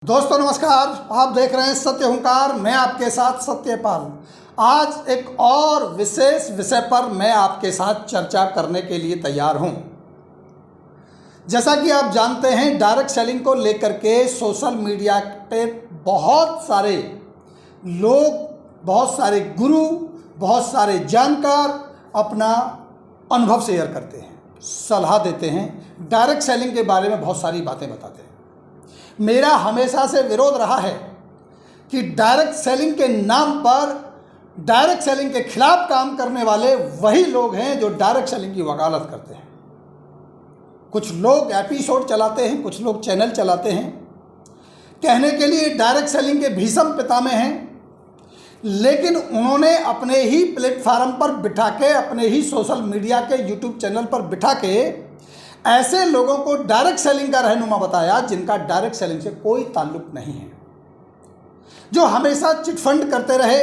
दोस्तों नमस्कार, आप देख रहे हैं सत्य हुंकार। मैं आपके साथ सत्यपाल। आज एक और विशेष विषय पर मैं आपके साथ चर्चा करने के लिए तैयार हूं। जैसा कि आप जानते हैं, डायरेक्ट सेलिंग को लेकर के सोशल मीडिया पे बहुत सारे लोग, बहुत सारे गुरु, बहुत सारे जानकार अपना अनुभव शेयर करते हैं, सलाह देते हैं, डायरेक्ट सेलिंग के बारे में बहुत सारी बातें बताते हैं। मेरा हमेशा से विरोध रहा है कि डायरेक्ट सेलिंग के नाम पर, डायरेक्ट सेलिंग के खिलाफ काम करने वाले वही लोग हैं जो डायरेक्ट सेलिंग की वकालत करते हैं। कुछ लोग एपिसोड चलाते हैं, कुछ लोग चैनल चलाते हैं, कहने के लिए डायरेक्ट सेलिंग के भीषम पितामह हैं, लेकिन उन्होंने अपने ही प्लेटफार्म पर बिठा के, अपने ही सोशल मीडिया के यूट्यूब चैनल पर बिठा के ऐसे लोगों को डायरेक्ट सेलिंग का रहनुमा बताया जिनका डायरेक्ट सेलिंग से कोई ताल्लुक नहीं है, जो हमेशा चिटफंड करते रहे,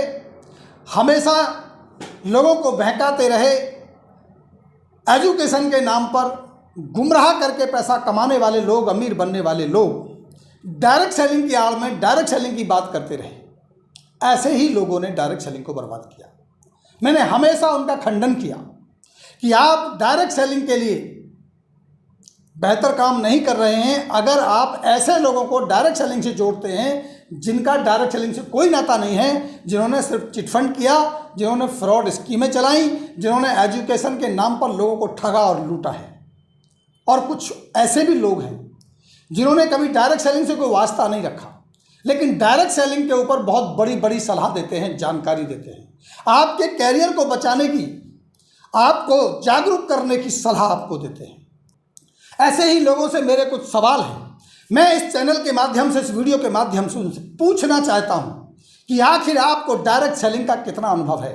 हमेशा लोगों को बहकाते रहे, एजुकेशन के नाम पर गुमराह करके पैसा कमाने वाले लोग, अमीर बनने वाले लोग डायरेक्ट सेलिंग की आड़ में डायरेक्ट सेलिंग की बात करते रहे। ऐसे ही लोगों ने डायरेक्ट सेलिंग को बर्बाद किया। मैंने हमेशा उनका खंडन किया कि आप डायरेक्ट सेलिंग के लिए बेहतर काम नहीं कर रहे हैं अगर आप ऐसे लोगों को डायरेक्ट सेलिंग से जोड़ते हैं जिनका डायरेक्ट सेलिंग से कोई नाता नहीं है, जिन्होंने सिर्फ चिटफंड किया, जिन्होंने फ्रॉड स्कीमें चलाई, जिन्होंने एजुकेशन के नाम पर लोगों को ठगा और लूटा है। और कुछ ऐसे भी लोग हैं जिन्होंने कभी डायरेक्ट सेलिंग से कोई वास्ता नहीं रखा, लेकिन डायरेक्ट सेलिंग के ऊपर बहुत बड़ी बड़ी सलाह देते हैं, जानकारी देते हैं, आपके कैरियर को बचाने की, आपको जागरूक करने की सलाह आपको देते हैं। ऐसे ही लोगों से मेरे कुछ सवाल हैं। मैं इस चैनल के माध्यम से, इस वीडियो के माध्यम से उनसे पूछना चाहता हूं कि आखिर आपको डायरेक्ट सेलिंग का कितना अनुभव है।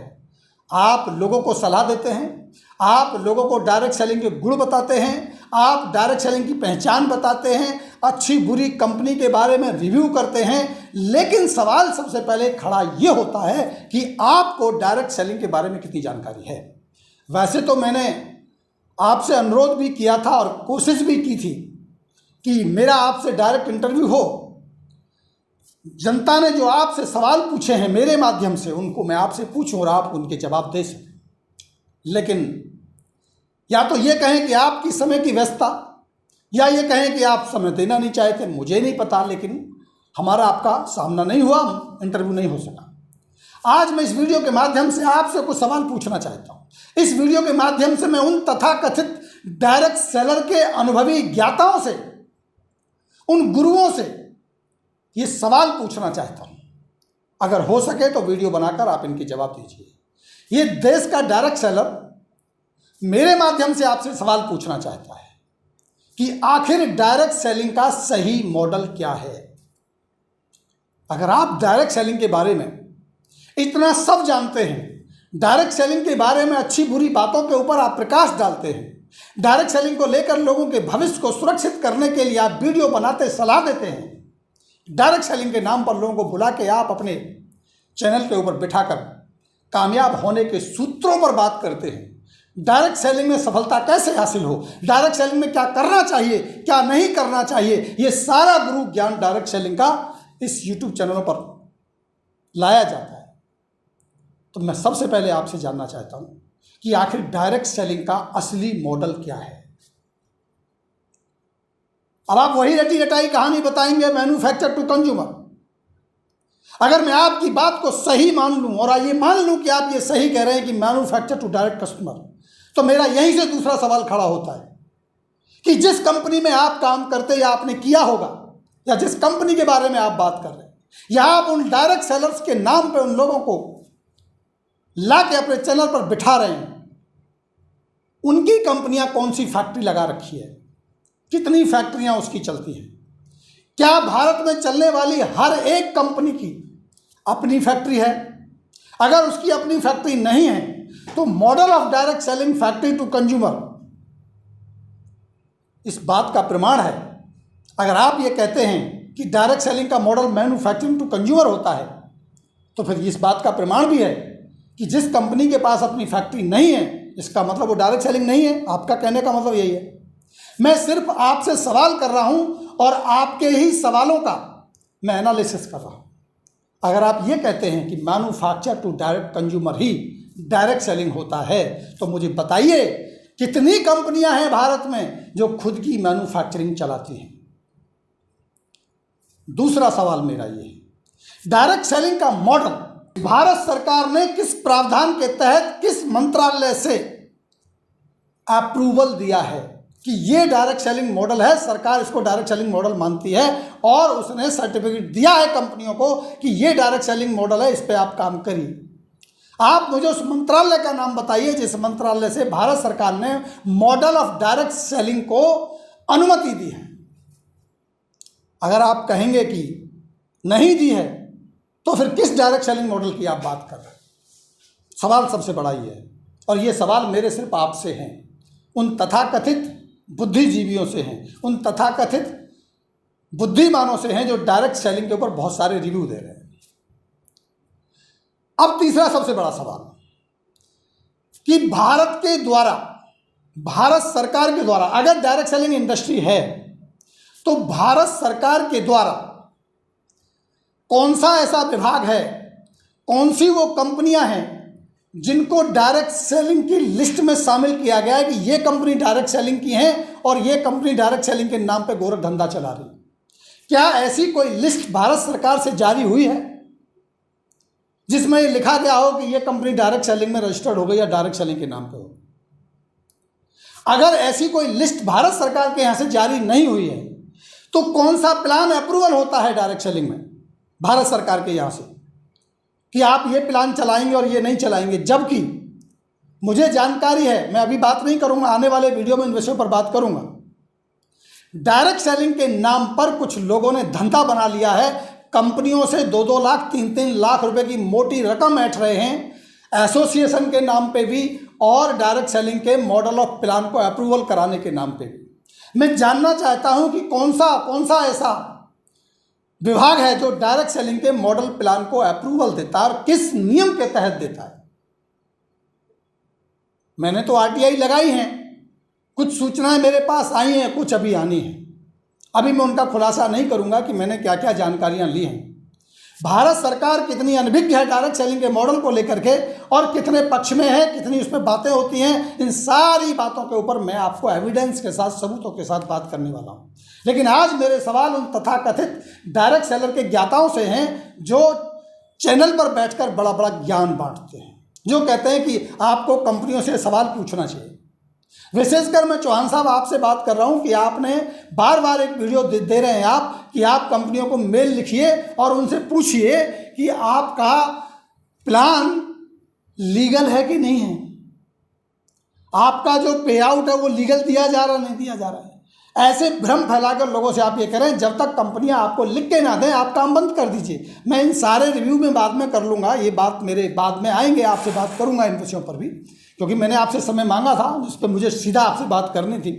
आप लोगों को सलाह देते हैं, आप लोगों को डायरेक्ट सेलिंग के गुण बताते हैं, आप डायरेक्ट सेलिंग की पहचान बताते हैं, अच्छी बुरी कंपनी के बारे में रिव्यू करते हैं, लेकिन सवाल सबसे पहले खड़ा ये होता है कि आपको डायरेक्ट सेलिंग के बारे में कितनी जानकारी है। वैसे तो मैंने आपसे अनुरोध भी किया था और कोशिश भी की थी कि मेरा आपसे डायरेक्ट इंटरव्यू हो। जनता ने जो आपसे सवाल पूछे हैं मेरे माध्यम से, उनको मैं आपसे पूछूं और आप उनके जवाब दे सकें। लेकिन या तो ये कहें कि आपकी समय की व्यस्तता, या ये कहें कि आप समय देना नहीं चाहते, मुझे नहीं पता, लेकिन हमारा आपका सामना नहीं हुआ, इंटरव्यू नहीं हो सका। आज मैं इस वीडियो के माध्यम से आपसे कुछ सवाल पूछना चाहता हूं। इस वीडियो के माध्यम से मैं उन तथाकथित डायरेक्ट सेलर के अनुभवी ज्ञाताओं से, उन गुरुओं से ये सवाल पूछना चाहता हूं। अगर हो सके तो वीडियो बनाकर आप इनके जवाब दीजिए। ये देश का डायरेक्ट सेलर मेरे माध्यम से आपसे सवाल पूछना चाहता है कि आखिर डायरेक्ट सेलिंग का सही मॉडल क्या है। अगर आप डायरेक्ट सेलिंग के बारे में इतना सब जानते हैं, डायरेक्ट सेलिंग के बारे में अच्छी बुरी बातों के ऊपर आप प्रकाश डालते हैं, डायरेक्ट सेलिंग को लेकर लोगों के भविष्य को सुरक्षित करने के लिए आप वीडियो बनाते, सलाह देते हैं, डायरेक्ट सेलिंग के नाम पर लोगों को बुला के आप अपने चैनल के ऊपर बिठाकर कामयाब होने के सूत्रों पर बात करते हैं, डायरेक्ट सेलिंग में सफलता कैसे हासिल हो, डायरेक्ट सेलिंग में क्या करना चाहिए, क्या नहीं करना चाहिए, ये सारा गुरु ज्ञान डायरेक्ट सेलिंग का इस यूट्यूब चैनलों पर लाया जाता है। तो मैं सबसे पहले आपसे जानना चाहता हूं कि आखिर डायरेक्ट सेलिंग का असली मॉडल क्या है। अब आप वही रटी रटाई कहानी बताएंगे, मैन्युफैक्चर टू कंज्यूमर। अगर मैं आपकी बात को सही मान लूं और ये मान लूं कि आप ये सही कह रहे हैं कि मैन्युफैक्चर टू डायरेक्ट कस्टमर, तो मेरा यहीं से दूसरा सवाल खड़ा होता है कि जिस कंपनी में आप काम करते या आपने किया होगा, या जिस कंपनी के बारे में आप बात कर रहे हैं, या आप उन डायरेक्ट सेलर्स के नाम पे उन लोगों को ला के अपने चैनल पर बिठा रहे हैं, उनकी कंपनियां कौन सी फैक्ट्री लगा रखी है, कितनी फैक्ट्रियां उसकी चलती हैं, क्या भारत में चलने वाली हर एक कंपनी की अपनी फैक्ट्री है? अगर उसकी अपनी फैक्ट्री नहीं है तो model of direct selling factory to consumer इस बात का प्रमाण है। अगर आप ये कहते हैं कि डायरेक्ट सेलिंग का मॉडल मैन्युफैक्चरिंग टू कंज्यूमर होता है, तो फिर इस बात का प्रमाण भी है कि जिस कंपनी के पास अपनी फैक्ट्री नहीं है, इसका मतलब वो डायरेक्ट सेलिंग नहीं है। आपका कहने का मतलब यही है। मैं सिर्फ आपसे सवाल कर रहा हूं और आपके ही सवालों का मैं एनालिसिस कर रहा हूँ। अगर आप ये कहते हैं कि मैन्युफैक्चर टू डायरेक्ट कंज्यूमर ही डायरेक्ट सेलिंग होता है, तो मुझे बताइए कितनी कंपनियां हैं भारत में जो खुद की मैन्युफैक्चरिंग चलाती हैं। दूसरा सवाल मेरा ये है, डायरेक्ट सेलिंग का मॉडल भारत सरकार ने किस प्रावधान के तहत किस मंत्रालय से अप्रूवल दिया है कि ये डायरेक्ट सेलिंग मॉडल है, सरकार इसको डायरेक्ट सेलिंग मॉडल मानती है और उसने सर्टिफिकेट दिया है कंपनियों को कि ये डायरेक्ट सेलिंग मॉडल है, इस पे आप काम करिए। आप मुझे उस मंत्रालय का नाम बताइए जिस मंत्रालय से भारत सरकार ने मॉडल ऑफ डायरेक्ट सेलिंग को अनुमति दी है। अगर आप कहेंगे कि नहीं दी है, तो फिर किस डायरेक्ट सेलिंग मॉडल की आप बात कर रहे हैं? सवाल सबसे बड़ा ये है, और ये सवाल मेरे सिर्फ आपसे हैं, उन तथाकथित बुद्धिजीवियों से हैं, उन तथाकथित बुद्धिमानों से हैं जो डायरेक्ट सेलिंग के ऊपर बहुत सारे रिव्यू दे रहे हैं। अब तीसरा सबसे बड़ा सवाल कि भारत के द्वारा, भारत सरकार के द्वारा अगर डायरेक्ट सेलिंग इंडस्ट्री है, तो भारत सरकार के द्वारा कौन सा ऐसा विभाग है, कौन सी वो कंपनियां हैं जिनको डायरेक्ट सेलिंग की लिस्ट में शामिल किया गया है कि ये कंपनी डायरेक्ट सेलिंग की है और ये कंपनी डायरेक्ट सेलिंग के नाम पे गोरख धंधा चला रही है? क्या ऐसी कोई लिस्ट भारत सरकार से जारी हुई है जिसमें ये लिखा गया हो कि ये कंपनी डायरेक्ट सेलिंग में रजिस्टर्ड हो गई या डायरेक्ट सेलिंग के नाम पे हो? अगर ऐसी कोई लिस्ट भारत सरकार के यहां से जारी नहीं हुई है, तो कौन सा प्लान अप्रूवल होता है डायरेक्ट सेलिंग में भारत सरकार के यहां से कि आप ये प्लान चलाएंगे और ये नहीं चलाएंगे? जबकि मुझे जानकारी है, मैं अभी बात नहीं करूंगा, आने वाले वीडियो में इन विषयों पर बात करूंगा, डायरेक्ट सेलिंग के नाम पर कुछ लोगों ने धंधा बना लिया है, कंपनियों से 2-2 लाख 3-3 लाख रुपए की मोटी रकम ऐंठ रहे हैं एसोसिएशन के नाम पे भी और डायरेक्ट सेलिंग के मॉडल ऑफ प्लान को अप्रूवल कराने के नाम पे भी। मैं जानना चाहता हूं कि कौन सा ऐसा विभाग है जो डायरेक्ट सेलिंग के मॉडल प्लान को अप्रूवल देता है और किस नियम के तहत देता है। मैंने तो आरटीआई लगाई हैं, कुछ सूचनाएं मेरे पास आई हैं, कुछ अभी आनी है। अभी मैं उनका खुलासा नहीं करूंगा कि मैंने क्या क्या जानकारियां ली हैं। भारत सरकार कितनी अनभिज्ञ है डायरेक्ट सेलिंग के मॉडल को लेकर के और कितने पक्ष में है, कितनी उसमें बातें होती हैं, इन सारी बातों के ऊपर मैं आपको एविडेंस के साथ, सबूतों के साथ बात करने वाला हूं। लेकिन आज मेरे सवाल उन तथाकथित डायरेक्ट सेलर के ज्ञाताओं से हैं जो चैनल पर बैठकर बड़ा बड़ा ज्ञान बांटते हैं, जो कहते हैं कि आपको कंपनियों से सवाल पूछना चाहिए। विशेषकर मैं चौहान साहब आपसे बात कर रहा हूं कि आपने बार बार एक वीडियो दे रहे हैं आप कि आप कंपनियों को मेल लिखिए और उनसे पूछिए कि आपका प्लान लीगल है कि नहीं है, आपका जो पे आउट है वो लीगल दिया जा रहा नहीं दिया जा रहा है। ऐसे भ्रम फैलाकर लोगों से आप ये करें, जब तक कंपनियां आपको लिख के ना दें आप काम बंद कर दीजिए। मैं इन सारे रिव्यू में बाद में कर लूँगा, ये बात मेरे बाद में आएंगे, आपसे बात करूँगा इन विषयों पर भी, क्योंकि मैंने आपसे समय मांगा था जिस पर मुझे सीधा आपसे बात करनी थी।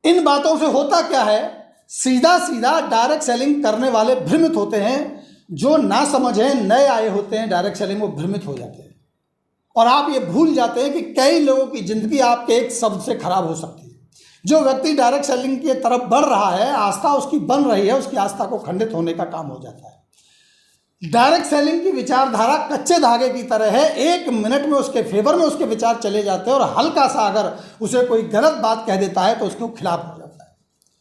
इन बातों से होता क्या है, सीधा सीधा डायरेक्ट सेलिंग करने वाले भ्रमित होते हैं, जो ना समझ हैं, नए आए होते हैं डायरेक्ट सेलिंग, वो भ्रमित हो जाते हैं और आप ये भूल जाते हैं कि कई लोगों की जिंदगी आपके एक शब्द से खराब हो सकती है। जो व्यक्ति डायरेक्ट सेलिंग की तरफ बढ़ रहा है, आस्था उसकी बन रही है, उसकी आस्था को खंडित होने का काम हो जाता है। डायरेक्ट सेलिंग की विचारधारा कच्चे धागे की तरह है, 1 मिनट में उसके फेवर में उसके विचार चले जाते हैं और हल्का सा अगर उसे कोई गलत बात कह देता है तो उसके खिलाफ हो जाता है।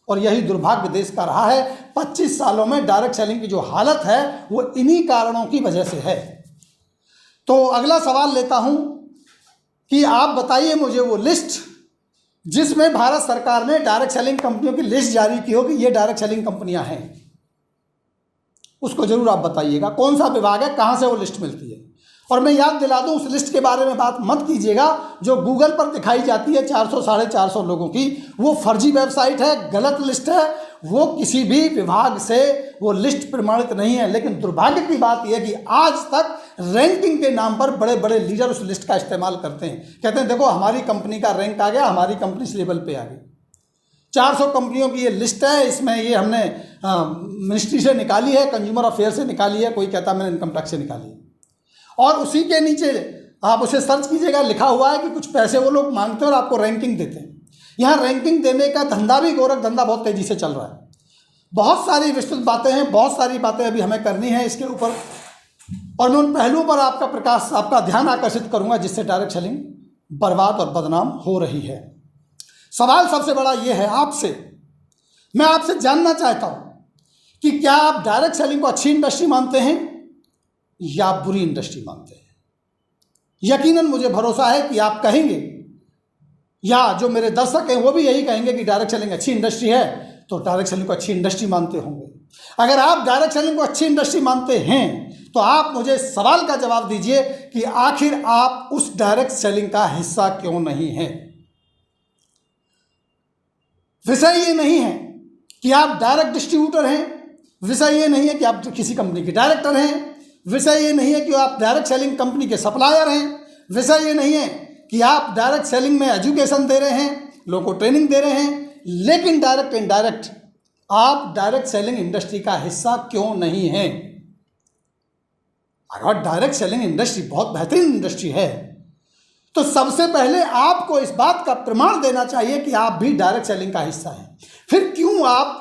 और यही दुर्भाग्य देश का रहा है। 25 सालों में डायरेक्ट सेलिंग की जो हालत है वो इन्हीं कारणों की वजह से है। तो अगला सवाल लेता हूं कि आप बताइए मुझे वो लिस्ट जिसमें भारत सरकार ने डायरेक्ट सेलिंग कंपनियों की लिस्ट जारी की हो कि ये डायरेक्ट सेलिंग कंपनियां हैं, उसको जरूर आप बताइएगा। कौन सा विभाग है, कहां से वो लिस्ट मिलती है। और मैं याद दिला दूं, उस लिस्ट के बारे में बात मत कीजिएगा जो गूगल पर दिखाई जाती है 400-450 लोगों की, वो फर्जी वेबसाइट है, गलत लिस्ट है, वो किसी भी विभाग से वो लिस्ट प्रमाणित नहीं है। लेकिन दुर्भाग्य की बात यह है कि आज तक रैंकिंग के नाम पर बड़े बड़े लीडर उस लिस्ट का इस्तेमाल करते हैं, कहते हैं देखो हमारी कंपनी का रैंक आ गया, हमारी कंपनी इस लेवल पे आ गई। 400 कंपनियों की ये लिस्ट है, इसमें ये हमने मिनिस्ट्री से निकाली है, कंज्यूमर अफेयर से निकाली है, कोई कहता है मैंने इनकम टैक्स से निकाली है। और उसी के नीचे आप उसे सर्च कीजिएगा, लिखा हुआ है कि कुछ पैसे वो लोग मांगते हैं और आपको रैंकिंग देते हैं। यहाँ रैंकिंग देने का धंधा भी, गोरख धंधा बहुत तेज़ी से चल रहा है। बहुत सारी विस्तृत बातें हैं, बहुत सारी बातें अभी हमें करनी है इसके ऊपर, और मैं उन पहलुओं पर आपका ध्यान आकर्षित करूंगा जिससे डायरेक्ट सेलिंग बर्बाद और बदनाम हो रही है। सवाल सबसे बड़ा ये है मैं आपसे जानना चाहता हूं कि क्या आप डायरेक्ट सेलिंग को अच्छी इंडस्ट्री मानते हैं या बुरी इंडस्ट्री मानते हैं? यकीनन मुझे भरोसा है कि आप कहेंगे, या जो मेरे दर्शक हैं वो भी यही कहेंगे कि डायरेक्ट सेलिंग अच्छी इंडस्ट्री है, तो डायरेक्ट सेलिंग को अच्छी इंडस्ट्री मानते होंगे। अगर आप डायरेक्ट सेलिंग को अच्छी इंडस्ट्री मानते हैं तो आप मुझे सवाल का जवाब दीजिए कि आखिर आप उस डायरेक्ट सेलिंग का हिस्सा क्यों नहीं हैं। विषय ये नहीं है कि आप डायरेक्ट डिस्ट्रीब्यूटर हैं, विषय ये नहीं है कि आप किसी कंपनी के डायरेक्टर हैं, विषय ये नहीं है कि आप डायरेक्ट सेलिंग कंपनी के सप्लायर हैं, विषय ये नहीं है कि आप डायरेक्ट सेलिंग में एजुकेशन दे रहे हैं, लोगों को ट्रेनिंग दे रहे हैं, लेकिन डायरेक्ट इनडायरेक्ट आप डायरेक्ट सेलिंग इंडस्ट्री का हिस्सा क्यों नहीं हैं। अगर डायरेक्ट सेलिंग इंडस्ट्री बहुत बेहतरीन इंडस्ट्री है तो सबसे पहले आपको इस बात का प्रमाण देना चाहिए कि आप भी डायरेक्ट सेलिंग का हिस्सा हैं। फिर क्यों आप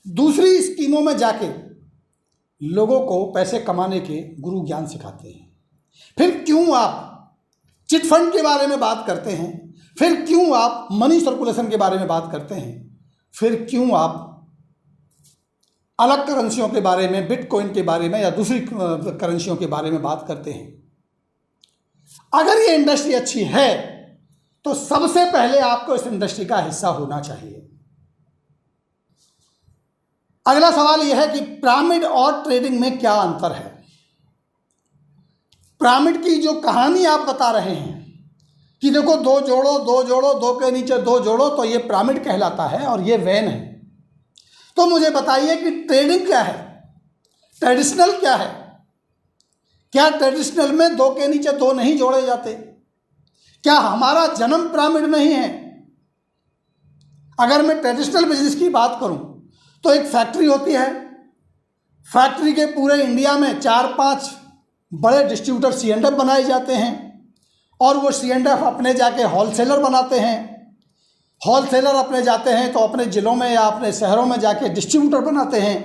दूसरी स्कीमों में जाके लोगों को पैसे कमाने के गुरु ज्ञान सिखाते हैं? फिर क्यों आप चिट फंड के बारे में बात करते हैं? फिर क्यों आप मनी सर्कुलेशन के बारे में बात करते हैं? फिर क्यों आप अलग करेंसियों के बारे में, बिटकॉइन के बारे में या दूसरी करेंसियों के बारे में बात करते हैं? अगर ये इंडस्ट्री अच्छी है तो सबसे पहले आपको इस इंडस्ट्री का हिस्सा होना चाहिए। अगला सवाल यह है कि पिरामिड और ट्रेडिंग में क्या अंतर है। पिरामिड की जो कहानी आप बता रहे हैं कि देखो दो जोड़ो, दो के नीचे दो जोड़ो, तो ये पिरामिड कहलाता है और ये वैन है। तो मुझे बताइए कि ट्रेडिंग क्या है, ट्रेडिशनल क्या है? क्या ट्रेडिशनल में दो के नीचे दो नहीं जोड़े जाते? क्या हमारा जन्म पिरामिड नहीं है? अगर मैं ट्रेडिशनल बिजनेस की बात करूं तो एक फैक्ट्री होती है, फैक्ट्री के पूरे इंडिया में 4-5 बड़े डिस्ट्रीब्यूटर C&F बनाए जाते हैं और वो C&F अपने जाके होलसेलर बनाते हैं, होलसेलर अपने जाते हैं तो अपने ज़िलों में या अपने शहरों में जाके डिस्ट्रीब्यूटर बनाते हैं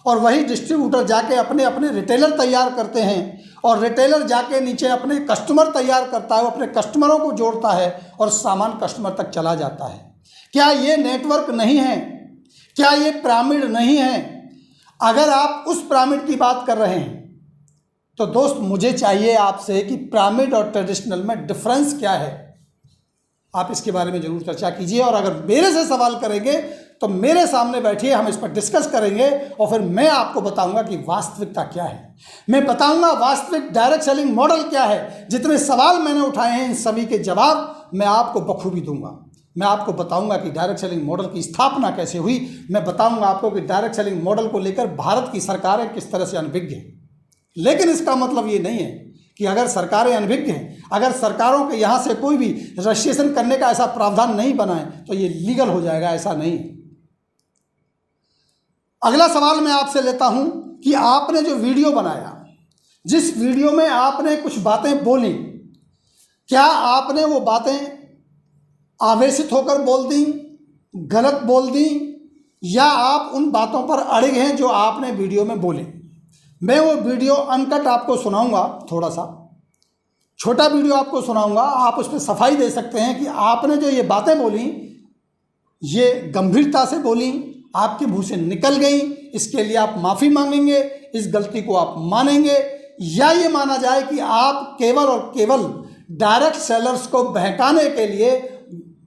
और वही डिस्ट्रीब्यूटर जाके अपने अपने रिटेलर तैयार करते हैं और रिटेलर जाके नीचे अपने कस्टमर तैयार करता है, वो अपने कस्टमरों को जोड़ता है और सामान कस्टमर तक चला जाता है। क्या ये नेटवर्क नहीं है? क्या ये पिरामिड नहीं है? अगर आप उस पिरामिड की बात कर रहे हैं तो दोस्त मुझे चाहिए आपसे कि पिरामिड और ट्रेडिशनल में डिफरेंस क्या है, आप इसके बारे में जरूर चर्चा कीजिए। और अगर मेरे से सवाल करेंगे तो मेरे सामने बैठिए, हम इस पर डिस्कस करेंगे और फिर मैं आपको बताऊंगा कि वास्तविकता क्या है। मैं बताऊंगा वास्तविक डायरेक्ट सेलिंग मॉडल क्या है। जितने सवाल मैंने उठाए हैं इन सभी के जवाब मैं आपको बखूबी दूंगा। मैं आपको बताऊंगा कि डायरेक्ट सेलिंग मॉडल की स्थापना कैसे हुई। मैं बताऊंगा आपको कि डायरेक्ट सेलिंग मॉडल को लेकर भारत की सरकारें किस तरह से अनभिज्ञ हैं। लेकिन इसका मतलब ये नहीं है कि अगर सरकारें अनभिज्ञ हैं, अगर सरकारों के यहाँ से कोई भी रजिस्ट्रेशन करने का ऐसा प्रावधान नहीं बनाए तो ये लीगल हो जाएगा, ऐसा नहीं। अगला सवाल मैं आपसे लेता हूं कि आपने जो वीडियो बनाया, जिस वीडियो में आपने कुछ बातें बोली, क्या आपने वो बातें आवेशित होकर बोल दी, गलत बोल दी, या आप उन बातों पर अड़े हैं जो आपने वीडियो में बोले? मैं वो वीडियो अनकट आपको सुनाऊंगा, थोड़ा सा छोटा वीडियो आपको सुनाऊंगा, आप उस पर सफाई दे सकते हैं कि आपने जो ये बातें बोली ये गंभीरता से बोली, आपके मुंह से निकल गई, इसके लिए आप माफ़ी मांगेंगे, इस गलती को आप मानेंगे, या ये माना जाए कि आप केवल और केवल डायरेक्ट सेलर्स को बहकाने के लिए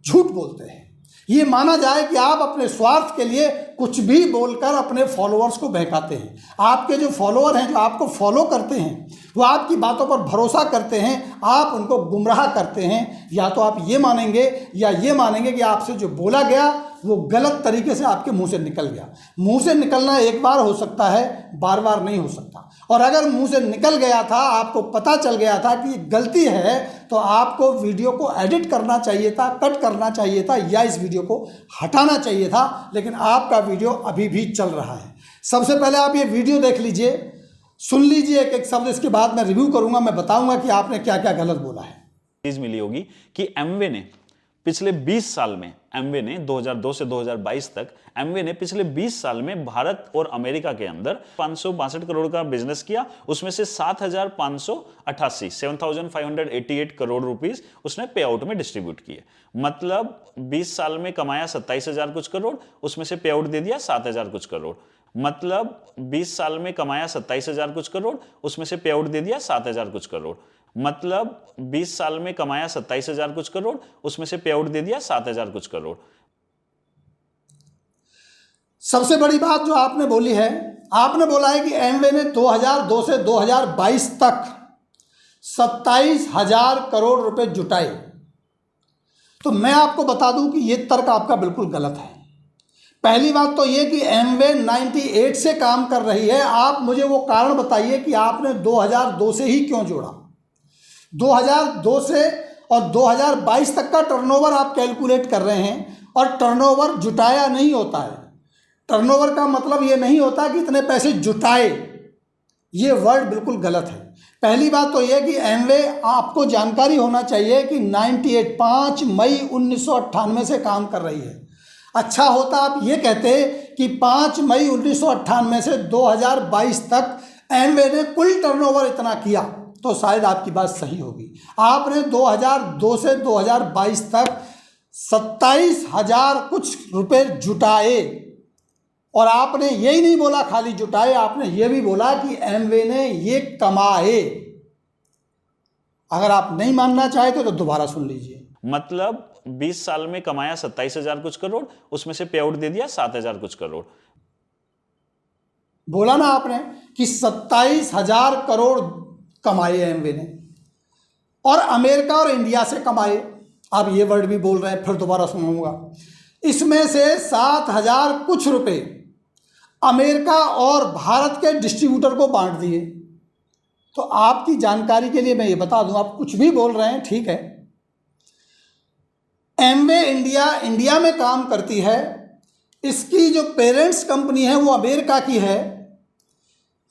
झूठ बोलते हैं। ये माना जाए कि आप अपने स्वार्थ के लिए कुछ भी बोलकर अपने फॉलोअर्स को बहकाते हैं। आपके जो फॉलोअर हैं, जो आपको फॉलो करते हैं, वो आपकी बातों पर भरोसा करते हैं, आप उनको गुमराह करते हैं। या तो आप ये मानेंगे या ये मानेंगे कि आपसे जो बोला गया वो गलत तरीके से आपके मुंह से निकल गया। मुंह से निकलना एक बार हो सकता है, बार बार नहीं हो सकता। और अगर मुंह से निकल गया था, आपको पता चल गया था कि गलती है, तो आपको वीडियो को एडिट करना चाहिए था, कट करना चाहिए था, या इस वीडियो को हटाना चाहिए था। लेकिन आपका वीडियो अभी भी चल रहा है। सबसे पहले आप ये वीडियो देख लीजिए, सुन लीजिए एक एक शब्द, इसके बाद मैं रिव्यू करूंगा, मैं बताऊंगा कि आपने क्या क्या गलत बोला है। चीज मिली होगी कि एमवे ने पिछले 20 साल में एमवे ने 2002 से 2022 तक एमवे ने पिछले 20 साल में भारत और अमेरिका के अंदर 562 करोड़ का बिजनेस किया। उसमें से 7,588 करोड़ रुपीस उसने पे आउट में डिस्ट्रीब्यूट किए। मतलब 20 साल में कमाया 27,000 कुछ करोड़, उसमें से पे आउट दे दिया 7,000 कुछ करोड़। मतलब 20 साल में कमाया 27,000 कुछ करोड़, उसमें से पे आउट दे दिया 7,000 कुछ करोड़। मतलब 20 साल में कमाया 27,000 कुछ करोड़, उसमें से पे आउट दे दिया 7,000 कुछ करोड़। सबसे बड़ी बात जो आपने बोली है, आपने बोला है कि एमवे ने 2002 से 2022 तक 27,000 करोड़ रुपए जुटाए। तो मैं आपको बता दूं कि यह तर्क आपका बिल्कुल गलत है। पहली बात तो यह कि एमवे 98 से काम कर रही है। आप मुझे वो कारण बताइए कि आपने 2002 से ही क्यों जोड़ा। 2002 से और 2022 तक का टर्नओवर आप कैलकुलेट कर रहे हैं, और टर्नओवर जुटाया नहीं होता है। टर्नओवर का मतलब ये नहीं होता कि इतने पैसे जुटाए, ये वर्ड बिल्कुल गलत है। पहली बात तो यह कि एमवे, आपको जानकारी होना चाहिए कि 5 मई 1998 से काम कर रही है। अच्छा होता आप ये कहते कि 5 मई 1998 से 2022 तक एमवे ने कुल टर्नओवर इतना किया, तो शायद आपकी बात सही होगी। आपने 2002 से 2022 तक 27,000 कुछ रुपए जुटाए, और आपने यही नहीं बोला खाली जुटाए, आपने ये भी बोला कि एमवे ने ये कमाए। अगर आप नहीं मानना चाहते तो दोबारा सुन लीजिए। मतलब 20 साल में कमाया 27,000 कुछ करोड़, उसमें से पे आउट दे दिया 7,000 कुछ करोड़। बोला ना आपने कि 27,000 करोड़ कमाए एमवे ने, और अमेरिका और इंडिया से कमाए। आप ये वर्ड भी बोल रहे हैं, फिर दोबारा सुनाऊंगा। इसमें से 7,000 कुछ रुपए अमेरिका और भारत के डिस्ट्रीब्यूटर को बांट दिए। तो आपकी जानकारी के लिए मैं ये बता दूं, आप कुछ भी बोल रहे हैं, ठीक है। एमवे इंडिया में काम करती है। इसकी जो पेरेंट्स कंपनी है वो अमेरिका की है।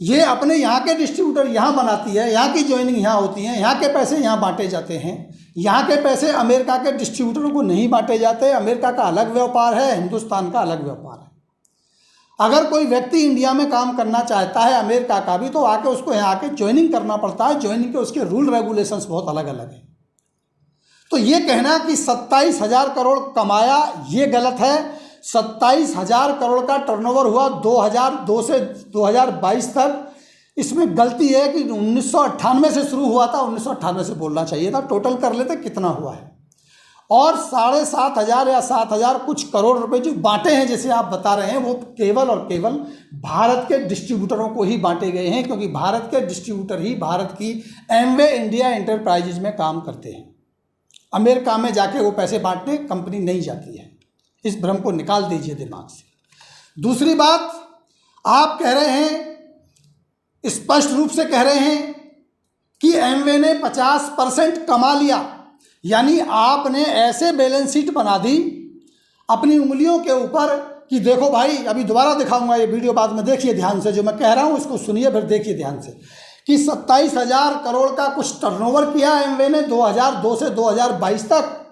ये अपने यहाँ के डिस्ट्रीब्यूटर यहाँ बनाती है, यहाँ की ज्वाइनिंग यहाँ होती है, यहाँ के पैसे यहाँ बांटे जाते हैं। यहाँ के पैसे अमेरिका के डिस्ट्रीब्यूटरों को नहीं बांटे जाते। अमेरिका का अलग व्यापार है, हिंदुस्तान का अलग व्यापार है। अगर कोई व्यक्ति इंडिया में काम करना चाहता है, अमेरिका का भी, तो आके उसको यहाँ आके ज्वाइनिंग करना पड़ता है। ज्वाइनिंग के उसके रूल रेगुलेशंस बहुत अलग अलग हैं। तो ये कहना कि 27,000 करोड़ कमाया, ये गलत है। 27,000 करोड़ का टर्नओवर हुआ 2002 से 2022 तक। इसमें गलती है कि 1998 से शुरू हुआ था, 1998 से बोलना चाहिए था। टोटल कर लेते कितना हुआ है। और 7,500 या 7,000 कुछ करोड़ रुपए जो बांटे हैं, जैसे आप बता रहे हैं, वो केवल और केवल भारत के डिस्ट्रीब्यूटरों को ही बांटे गए हैं, क्योंकि भारत के डिस्ट्रीब्यूटर ही भारत की एमवे इंडिया एंटरप्राइजेज में काम करते हैं। अमेरिका में जाके वो पैसे बांटने कंपनी नहीं जाती है। इस भ्रम को निकाल दीजिए दिमाग से। दूसरी बात, आप कह रहे हैं, स्पष्ट रूप से कह रहे हैं कि एमवे ने 50% कमा लिया। यानी आपने ऐसे बैलेंस शीट बना दी अपनी उंगलियों के ऊपर कि देखो भाई, अभी दोबारा दिखाऊंगा ये वीडियो, बाद में देखिए ध्यान से, जो मैं कह रहा हूँ इसको सुनिए, फिर देखिए ध्यान से, कि 27,000 करोड़ का कुछ टर्नओवर किया एमवे ने 2002 से 2022 तक,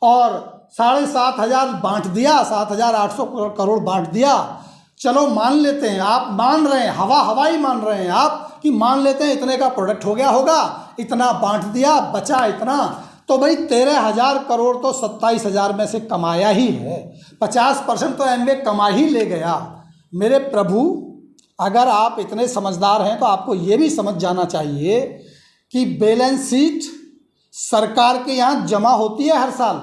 और 7,500 बांट दिया, 7,800 करोड़ बांट दिया। चलो मान लेते हैं, आप मान रहे हैं, हवाई मान रहे हैं आप, कि मान लेते हैं इतने का प्रोडक्ट हो गया होगा, इतना बांट दिया, बचा इतना। तो भाई 13,000 करोड़ तो 27,000 में से कमाया ही है। 50% तो एमवे कमा ही ले गया। मेरे प्रभु, अगर आप इतने समझदार हैं तो आपको ये भी समझ जाना चाहिए कि बैलेंस शीट सरकार के यहाँ जमा होती है हर साल।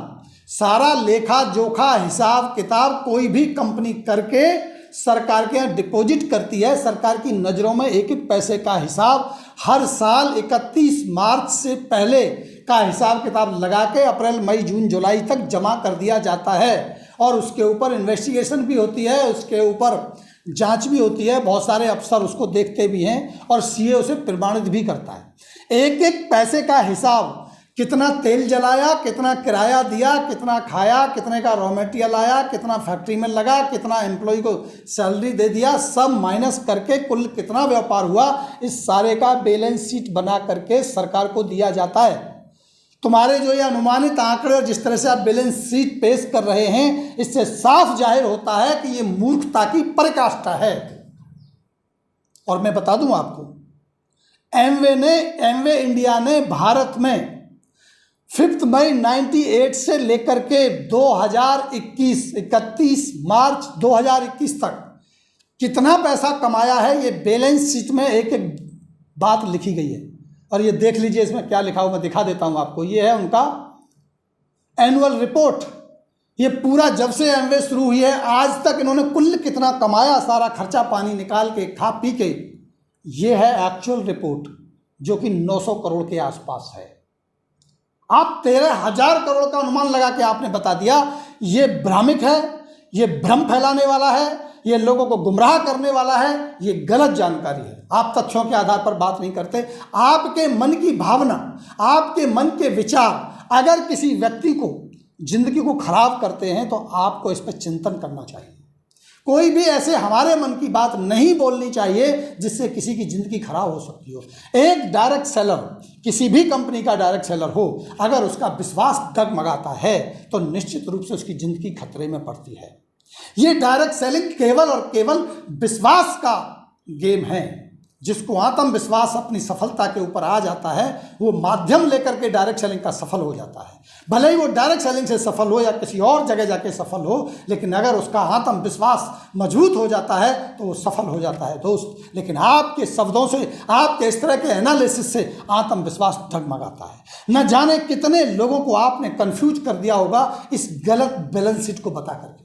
सारा लेखा जोखा हिसाब किताब कोई भी कंपनी करके सरकार के यहाँ डिपॉजिट करती है। सरकार की नज़रों में एक एक पैसे का हिसाब हर साल 31 मार्च से पहले का हिसाब किताब लगा के अप्रैल मई जून जुलाई तक जमा कर दिया जाता है, और उसके ऊपर इन्वेस्टिगेशन भी होती है, उसके ऊपर जांच भी होती है। बहुत सारे अफसर उसको देखते भी हैं, और सीए उसे प्रमाणित भी करता है। एक एक पैसे का हिसाब, कितना तेल जलाया, कितना किराया दिया, कितना खाया, कितने का रॉ मटेरियल आया, कितना फैक्ट्री में लगा, कितना एम्प्लॉय को सैलरी दे दिया, सब माइनस करके कुल कितना व्यापार हुआ, इस सारे का बैलेंस शीट बना करके सरकार को दिया जाता है। तुम्हारे जो ये अनुमानित आंकड़े और जिस तरह से आप बैलेंस शीट पेश कर रहे हैं, इससे साफ जाहिर होता है कि ये मूर्खता की पराकाष्ठा है। और मैं बता दूं आपको, एमवे इंडिया ने भारत में 5 मई 98 से लेकर के 31 मार्च 2021 तक कितना पैसा कमाया है, ये बैलेंस शीट में एक एक बात लिखी गई है। और ये देख लीजिए इसमें क्या लिखा हुआ, मैं दिखा देता हूं आपको। ये है उनका एनुअल रिपोर्ट। ये पूरा जब से एमवे शुरू हुई है आज तक इन्होंने कुल कितना कमाया, सारा खर्चा पानी निकाल के, खा पी के, ये है एक्चुअल रिपोर्ट जो कि 900 करोड़ के आसपास है। आप 13,000 करोड़ का अनुमान लगा के आपने बता दिया। ये भ्रामक है, ये भ्रम फैलाने वाला है, ये लोगों को गुमराह करने वाला है, ये गलत जानकारी है। आप तथ्यों के आधार पर बात नहीं करते। आपके मन की भावना, आपके मन के विचार अगर किसी व्यक्ति को जिंदगी को खराब करते हैं तो आपको इस पर चिंतन करना चाहिए। कोई भी ऐसे हमारे मन की बात नहीं बोलनी चाहिए जिससे किसी की जिंदगी खराब हो सकती हो। एक डायरेक्ट सेलर, किसी भी कंपनी का डायरेक्ट सेलर हो, अगर उसका विश्वास डगमगाता है तो निश्चित रूप से उसकी जिंदगी खतरे में पड़ती है। ये डायरेक्ट सेलिंग केवल और केवल विश्वास का गेम है। जिसको आत्मविश्वास अपनी सफलता के ऊपर आ जाता है वो माध्यम लेकर के डायरेक्ट सेलिंग का सफल हो जाता है। भले ही वो डायरेक्ट सेलिंग से सफल हो या किसी और जगह जाके सफल हो, लेकिन अगर उसका आत्मविश्वास मजबूत हो जाता है तो वो सफल हो जाता है दोस्त। लेकिन आपके शब्दों से, आपके इस तरह के एनालिसिस से आत्मविश्वास डगमगाता है। न जाने कितने लोगों को आपने कंफ्यूज कर दिया होगा इस गलत बैलेंस शीट को बता करके।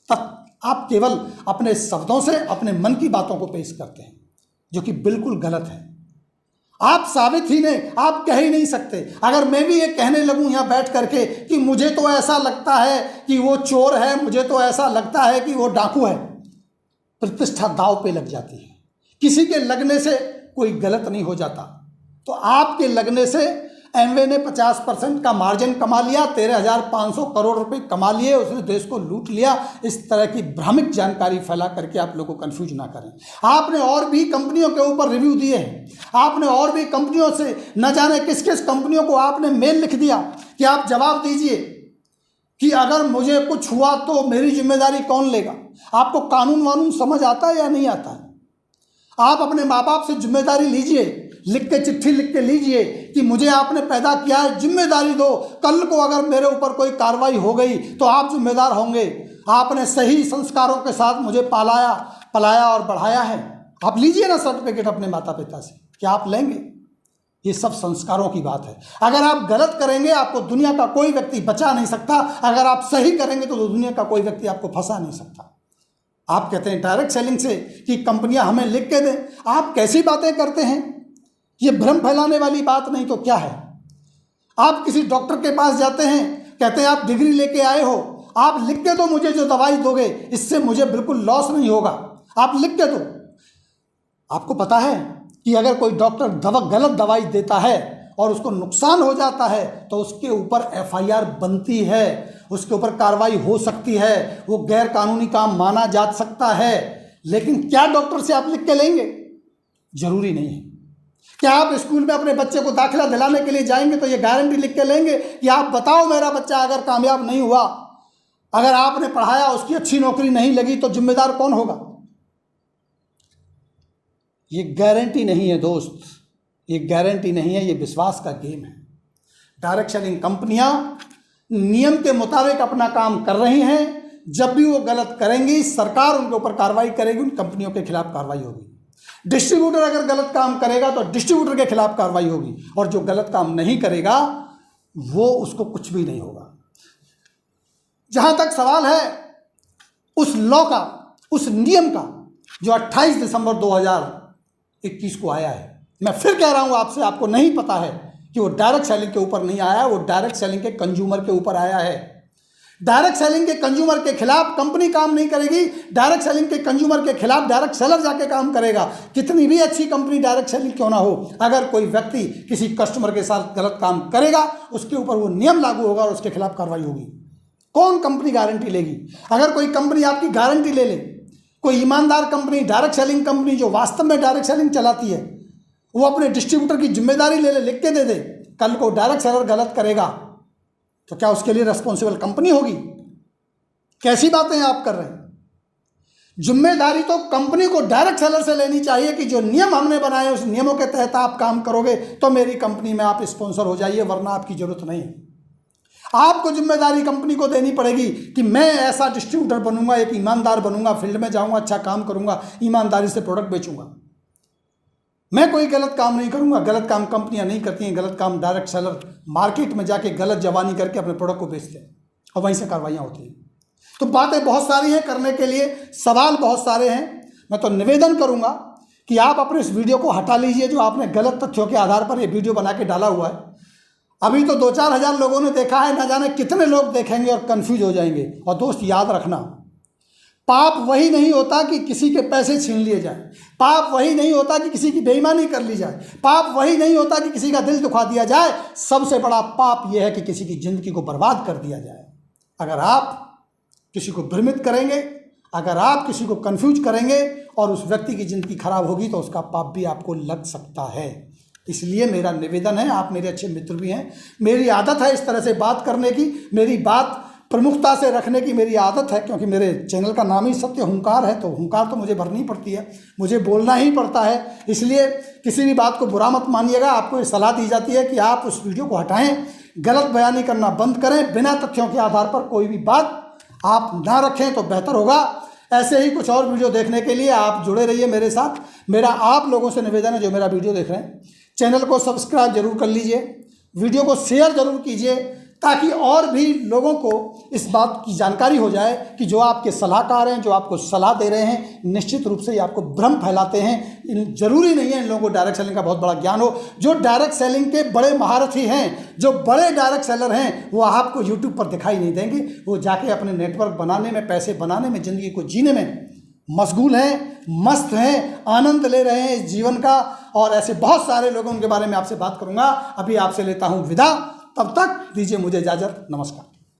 तब आप केवल अपने शब्दों से अपने मन की बातों को पेश करते हैं जो कि बिल्कुल गलत है। आप साबित ही नहीं, आप कह ही नहीं सकते। अगर मैं भी ये कहने लगूं यहाँ बैठ करके कि मुझे तो ऐसा लगता है कि वो चोर है, मुझे तो ऐसा लगता है कि वो डाकू है, प्रतिष्ठा दांव पे लग जाती है। किसी के लगने से कोई गलत नहीं हो जाता। तो आपके लगने से एमवे ने 50% का मार्जिन कमा लिया, 13,500 करोड़ रुपए कमा लिए, उसने देश को लूट लिया। इस तरह की भ्रामक जानकारी फैला करके आप लोगों को कंफ्यूज ना करें। आपने और भी कंपनियों के ऊपर रिव्यू दिए हैं, आपने और भी कंपनियों से न जाने किस किस कंपनियों को आपने मेल लिख दिया कि आप जवाब दीजिए कि अगर मुझे कुछ हुआ तो मेरी जिम्मेदारी कौन लेगा। आपको कानून वानून समझ आता है या नहीं आता है? आप अपने माँ बाप से जिम्मेदारी लीजिए, लिख के चिट्ठी लिख के लीजिए कि मुझे आपने पैदा किया है, जिम्मेदारी दो। कल को अगर मेरे ऊपर कोई कार्रवाई हो गई तो आप जिम्मेदार होंगे। आपने सही संस्कारों के साथ मुझे पलाया और बढ़ाया है। आप लीजिए ना सर्टिफिकेट अपने माता पिता से, क्या आप लेंगे? ये सब संस्कारों की बात है। अगर आप गलत करेंगे आपको दुनिया का कोई व्यक्ति बचा नहीं सकता, अगर आप सही करेंगे तो दुनिया का कोई व्यक्ति आपको फंसा नहीं सकता। आप कहते हैं डायरेक्ट सेलिंग से कि कंपनियां हमें लिख के दें। आप कैसी बातें करते हैं? ये भ्रम फैलाने वाली बात नहीं तो क्या है? आप किसी डॉक्टर के पास जाते हैं, कहते हैं आप डिग्री लेके आए हो, आप लिख के दो मुझे जो दवाई दोगे, इससे मुझे बिल्कुल लॉस नहीं होगा, आप लिख के दो। आपको पता है कि अगर कोई डॉक्टर गलत दवाई देता है और उसको नुकसान हो जाता है तो उसके ऊपर एफआईआर बनती है, उसके ऊपर कार्रवाई हो सकती है, वो गैर कानूनी काम माना जा सकता है। लेकिन क्या डॉक्टर से आप लिख के लेंगे? जरूरी नहीं है। क्या आप स्कूल में अपने बच्चे को दाखिला दिलाने के लिए जाएंगे तो ये गारंटी लिख के लेंगे कि आप बताओ मेरा बच्चा अगर कामयाब नहीं हुआ, अगर आपने पढ़ाया उसकी अच्छी नौकरी नहीं लगी तो जिम्मेदार कौन होगा? ये गारंटी नहीं है दोस्त, ये गारंटी नहीं है, ये विश्वास का गेम है। डायरेक्ट सेलिंग कंपनियां नियम के मुताबिक अपना काम कर रही हैं। जब भी वो गलत करेंगी सरकार उनके ऊपर कार्रवाई करेगी, उन कंपनियों के खिलाफ कार्रवाई होगी। डिस्ट्रीब्यूटर अगर गलत काम करेगा तो डिस्ट्रीब्यूटर के खिलाफ कार्रवाई होगी, और जो गलत काम नहीं करेगा वो उसको कुछ भी नहीं होगा। जहां तक सवाल है उस लॉ का, उस नियम का जो 28 दिसंबर 2021 को आया है, मैं फिर कह रहा हूं आपसे, आपको नहीं पता है कि वो डायरेक्ट सेलिंग के ऊपर नहीं आया, वो डायरेक्ट सेलिंग के कंज्यूमर के ऊपर आया है। डायरेक्ट सेलिंग के कंज्यूमर के खिलाफ कंपनी काम नहीं करेगी, डायरेक्ट सेलिंग के कंज्यूमर के खिलाफ डायरेक्ट सेलर जाके काम करेगा। कितनी भी अच्छी कंपनी डायरेक्ट सेलिंग क्यों ना हो, अगर कोई व्यक्ति किसी कस्टमर के साथ गलत काम करेगा उसके ऊपर वो नियम लागू होगा और उसके खिलाफ कार्रवाई होगी। कौन कंपनी गारंटी लेगी? अगर कोई कंपनी आपकी गारंटी ले ले, कोई ईमानदार कंपनी, डायरेक्ट सेलिंग कंपनी जो वास्तव में डायरेक्ट सेलिंग चलाती है, वो अपने डिस्ट्रीब्यूटर की जिम्मेदारी ले ले, लिख के दे दे कल को डायरेक्ट सेलर गलत करेगा तो क्या उसके लिए रिस्पॉन्सिबल कंपनी होगी? कैसी बातें आप कर रहे हैं? जिम्मेदारी तो कंपनी को डायरेक्ट सेलर से लेनी चाहिए कि जो नियम हमने बनाए उस नियमों के तहत आप काम करोगे तो मेरी कंपनी में आप स्पॉन्सर हो जाइए, वरना आपकी जरूरत नहीं है। आपको जिम्मेदारी कंपनी को देनी पड़ेगी कि मैं ऐसा डिस्ट्रीब्यूटर बनूंगा, एक ईमानदार बनूंगा, फील्ड में जाऊंगा, अच्छा काम करूंगा, ईमानदारी से प्रोडक्ट बेचूंगा। मैं कोई गलत काम नहीं करूंगा। गलत काम कंपनियां नहीं करती हैं, गलत काम डायरेक्ट सेलर मार्केट में जाके गलत जवानी करके अपने प्रोडक्ट को बेचते हैं और वहीं से कार्रवाइयाँ होती हैं। तो बातें बहुत सारी हैं करने के लिए, सवाल बहुत सारे हैं। मैं तो निवेदन करूंगा कि आप अपने इस वीडियो को हटा लीजिए जो आपने गलत तथ्यों के आधार पर ये वीडियो बना के डाला हुआ है। अभी तो 2-4 हज़ार लोगों ने देखा है, ना जाने कितने लोग देखेंगे और कंफ्यूज हो जाएंगे। और दोस्त याद रखना, पाप वही नहीं होता कि किसी के पैसे छीन लिए जाए, पाप वही नहीं होता कि किसी की बेईमानी कर ली जाए, पाप वही नहीं होता कि किसी का दिल दुखा दिया जाए। सबसे बड़ा पाप यह है कि किसी की ज़िंदगी को बर्बाद कर दिया जाए। अगर आप किसी को भ्रमित करेंगे, अगर आप किसी को कंफ्यूज करेंगे और उस व्यक्ति की ज़िंदगी खराब होगी तो उसका पाप भी आपको लग सकता है। इसलिए मेरा निवेदन है, आप मेरे अच्छे मित्र भी हैं, मेरी आदत है इस तरह से बात करने की, मेरी बात प्रमुखता से रखने की मेरी आदत है, क्योंकि मेरे चैनल का नाम ही सत्य हुंकार है। तो हुंकार तो मुझे भरनी पड़ती है, मुझे बोलना ही पड़ता है। इसलिए किसी भी बात को बुरा मत मानिएगा। आपको ये सलाह दी जाती है कि आप उस वीडियो को हटाएं, गलत बयानी करना बंद करें, बिना तथ्यों के आधार पर कोई भी बात आप ना रखें तो बेहतर होगा। ऐसे ही कुछ और वीडियो देखने के लिए आप जुड़े रहिए मेरे साथ। मेरा आप लोगों से निवेदन है जो मेरा वीडियो देख रहे हैं, चैनल को सब्सक्राइब जरूर कर लीजिए, वीडियो को शेयर जरूर कीजिए, ताकि और भी लोगों को इस बात की जानकारी हो जाए कि जो आपके सलाहकार हैं, जो आपको सलाह दे रहे हैं, निश्चित रूप से ये आपको भ्रम फैलाते हैं। जरूरी नहीं है इन लोगों को डायरेक्ट सेलिंग का बहुत बड़ा ज्ञान हो। जो डायरेक्ट सेलिंग के बड़े महारथी हैं, जो बड़े डायरेक्ट सेलर हैं, वो आपको यूट्यूब पर दिखाई नहीं देंगे। वो जाके अपने नेटवर्क बनाने में, पैसे बनाने में, ज़िंदगी को जीने में मशगूल हैं, मस्त हैं, आनंद ले रहे हैं इस जीवन का। और ऐसे बहुत सारे लोगों के बारे में आपसे बात करूंगा। अभी आपसे लेता हूं विदा, तब तक दीजिए मुझे इजाज़त। नमस्कार।